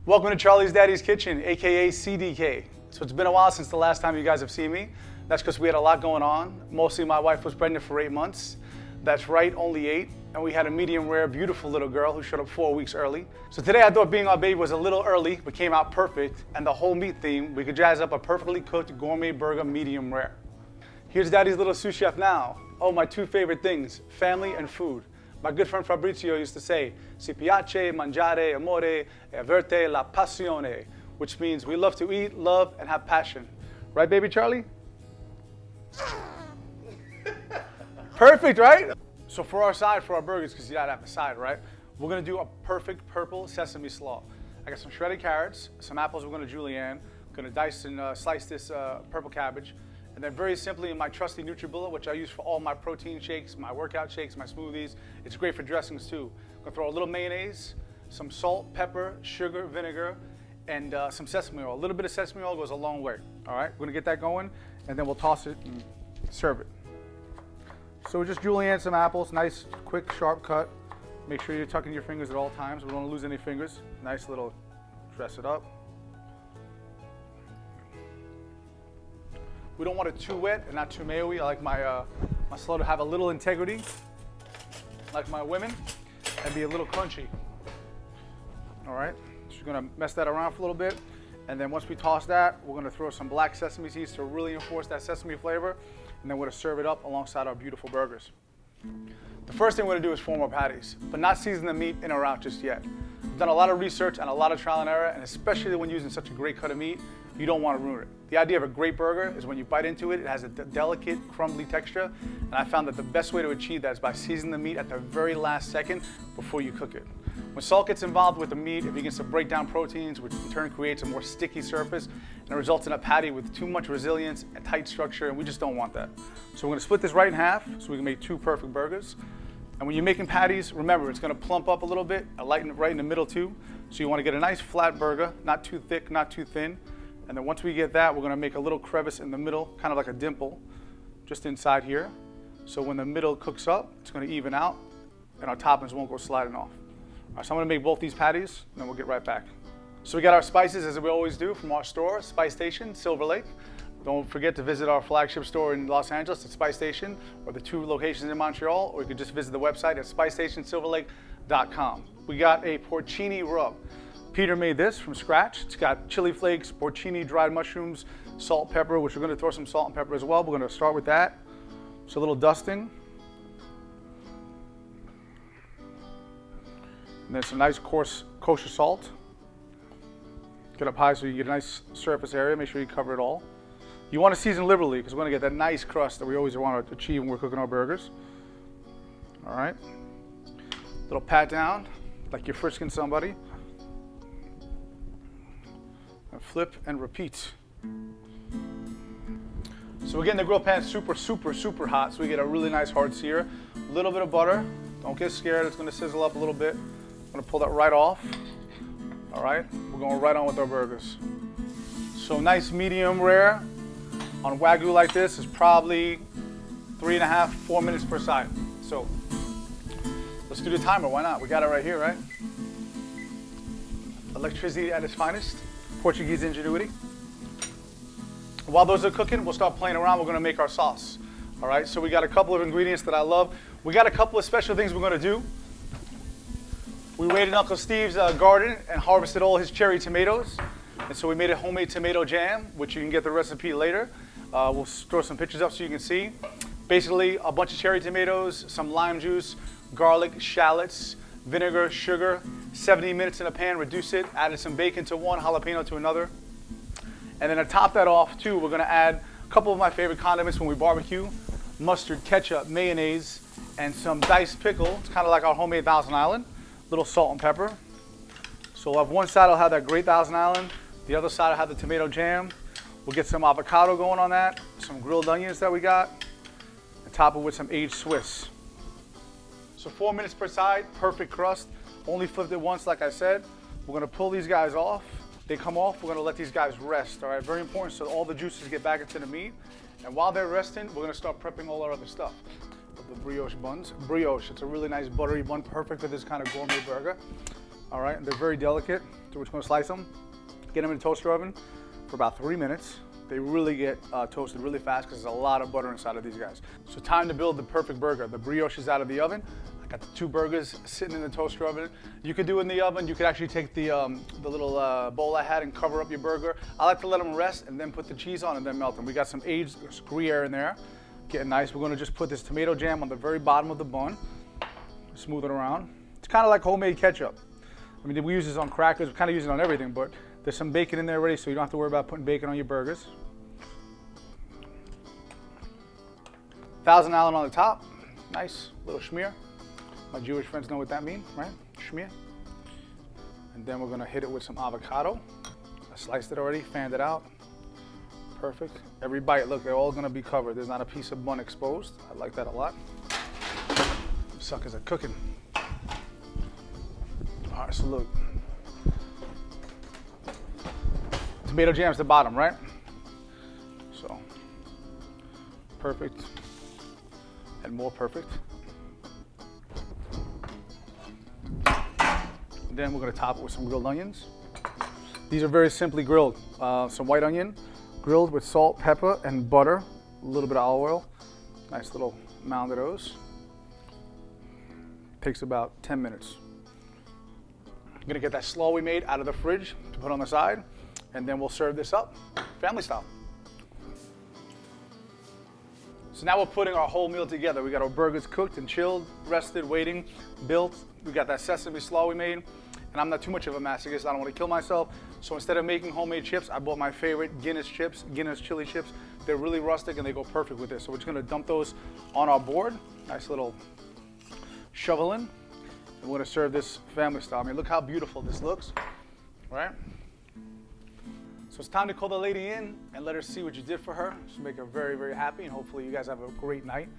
Welcome to Charlie's Daddy's Kitchen, aka CDK. So it's been a while since the last time you guys have seen me. That's because we had a lot going on. Mostly my wife was pregnant for 8 months. That's right, only 8. And we had a medium rare, beautiful little girl who showed up 4 weeks early. So today I thought being our baby was a little early, but came out perfect. And the whole meat theme, we could jazz up a perfectly cooked gourmet burger medium rare. Here's Daddy's little sous chef now. Oh, my 2 favorite things, family and food. My good friend Fabrizio used to say, si piace mangiare amore e avere la passione, which means we love to eat, love, and have passion. Right, baby Charlie? Perfect, right? So for our side, for our burgers, because you gotta have a side, right? We're gonna do a perfect purple sesame slaw. I got some shredded carrots, some apples we're gonna julienne, gonna dice and slice this purple cabbage. And then very simply in my trusty NutriBullet, which I use for all my protein shakes, my workout shakes, my smoothies. It's great for dressings too. I'm gonna throw a little mayonnaise, some salt, pepper, sugar, vinegar, and some sesame oil. A little bit of sesame oil goes a long way. All right, we're gonna get that going, and then we'll toss it and serve it. So we just julienne some apples, nice, quick, sharp cut. Make sure you're tucking your fingers at all times. We don't wanna lose any fingers. Nice little, dress it up. We don't want it too wet and not too mayo-y. I like my slaw to have a little integrity, like my women, and be a little crunchy. All right, so you're gonna mess that around for a little bit. And then once we toss that, we're gonna throw some black sesame seeds to really enforce that sesame flavor. And then we're gonna serve it up alongside our beautiful burgers. The first thing we're gonna do is form our patties, but not season the meat in or out just yet. We've done a lot of research and a lot of trial and error, and especially when using such a great cut of meat, you don't want to ruin it. The idea of a great burger is when you bite into it, it has a delicate, crumbly texture, and I found that the best way to achieve that is by seasoning the meat at the very last second before you cook it. When salt gets involved with the meat, it begins to break down proteins, which in turn creates a more sticky surface, and it results in a patty with too much resilience and tight structure, and we just don't want that. So we're gonna split this right in half so we can make 2 perfect burgers. And when you're making patties, remember, it's gonna plump up a little bit, lighten right in the middle too. So you wanna get a nice flat burger, not too thick, not too thin. And then once we get that, we're gonna make a little crevice in the middle, kind of like a dimple, just inside here. So when the middle cooks up, it's gonna even out, and our toppings won't go sliding off. All right, so I'm gonna make both these patties, and then we'll get right back. So we got our spices, as we always do, from our store, Spice Station, Silver Lake. Don't forget to visit our flagship store in Los Angeles at Spice Station, or the 2 locations in Montreal, or you could just visit the website at spicestationsilverlake.com. We got a Porcini Rub. Peter made this from scratch. It's got chili flakes, porcini, dried mushrooms, salt, pepper, which we're gonna throw some salt and pepper as well. We're gonna start with that. So a little dusting. And then some nice coarse kosher salt. Get up high so you get a nice surface area. Make sure you cover it all. You wanna season liberally because we're gonna get that nice crust that we always wanna achieve when we're cooking our burgers. All right. Little pat down, like you're frisking somebody. Flip and repeat. So we're getting the grill pan super hot, so we get a really nice hard sear. A little bit of butter. Don't get scared, it's gonna sizzle up a little bit. I'm gonna pull that right off. All right, we're going right on with our burgers. So nice medium rare on wagyu like this is probably 3.5, 4 minutes per side. So let's do the timer, why not? We got it right here, right? Electricity at its finest. Portuguese ingenuity. While those are cooking, we'll start playing around. We're gonna make our sauce. All right, so we got a couple of ingredients that I love. We got a couple of special things we're gonna do. We raided Uncle Steve's garden and harvested all his cherry tomatoes. And so we made a homemade tomato jam, which you can get the recipe later. We'll throw some pictures up so you can see. Basically, a bunch of cherry tomatoes, some lime juice, garlic, shallots, vinegar, sugar, 70 minutes in a pan, reduce it, added some bacon to one, jalapeno to another. And then to top that off too, we're gonna add a couple of my favorite condiments when we barbecue, mustard, ketchup, mayonnaise, and some diced pickle. It's kind of like our homemade Thousand Island, little salt and pepper. So we'll have one side, I'll have that great Thousand Island. The other side, I'll have the tomato jam. We'll get some avocado going on that, some grilled onions that we got, and top it with some aged Swiss. So 4 minutes per side, perfect crust. Only flipped it once, like I said. We're gonna pull these guys off. They come off, we're gonna let these guys rest, all right? Very important, so all the juices get back into the meat. And while they're resting, we're gonna start prepping all our other stuff. The brioche buns. Brioche, it's a really nice buttery bun, perfect for this kind of gourmet burger. All right, they're very delicate, so we're just gonna slice them, get them in the toaster oven for about 3 minutes. They really get toasted really fast because there's a lot of butter inside of these guys. So time to build the perfect burger. The brioche is out of the oven. I got the 2 burgers sitting in the toaster oven. You could do it in the oven. You could actually take the little bowl I had and cover up your burger. I like to let them rest and then put the cheese on and then melt them. We got some aged Gruyere in there, getting nice. We're gonna just put this tomato jam on the very bottom of the bun, smooth it around. It's kind of like homemade ketchup. I mean, we use this on crackers, we kind of use it on everything, but there's some bacon in there already, so you don't have to worry about putting bacon on your burgers. Thousand Island on the top, nice little schmear. My Jewish friends know what that means, right? Schmear. And then we're gonna hit it with some avocado. I sliced it already, fanned it out. Perfect. Every bite, look, they're all gonna be covered. There's not a piece of bun exposed. I like that a lot. Suckers are cooking. All right, so look. Tomato jam's the bottom, right? So, perfect. And more perfect. And then we're gonna top it with some grilled onions. These are very simply grilled. Some white onion, grilled with salt, pepper, and butter. A little bit of olive oil. Nice little mound of those. Takes about 10 minutes. I'm gonna get that slaw we made out of the fridge to put on the side, and then we'll serve this up, family style. So now we're putting our whole meal together. We got our burgers cooked and chilled, rested, waiting, built. We got that sesame slaw we made, and I'm not too much of a masochist. I don't want to kill myself. So instead of making homemade chips, I bought my favorite Guinness chips, Guinness chili chips. They're really rustic and they go perfect with this. So we're just gonna dump those on our board. Nice little shovel in. And we're gonna serve this family style. I mean, look how beautiful this looks, right? So it's time to call the lady in and let her see what you did for her. Just make her very, very happy, and hopefully you guys have a great night.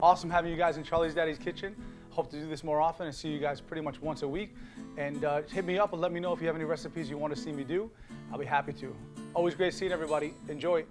Awesome having you guys in Charlie's Daddy's Kitchen. Hope to do this more often and see you guys pretty much once a week. And hit me up and let me know if you have any recipes you want to see me do. I'll be happy to. Always great seeing everybody. Enjoy.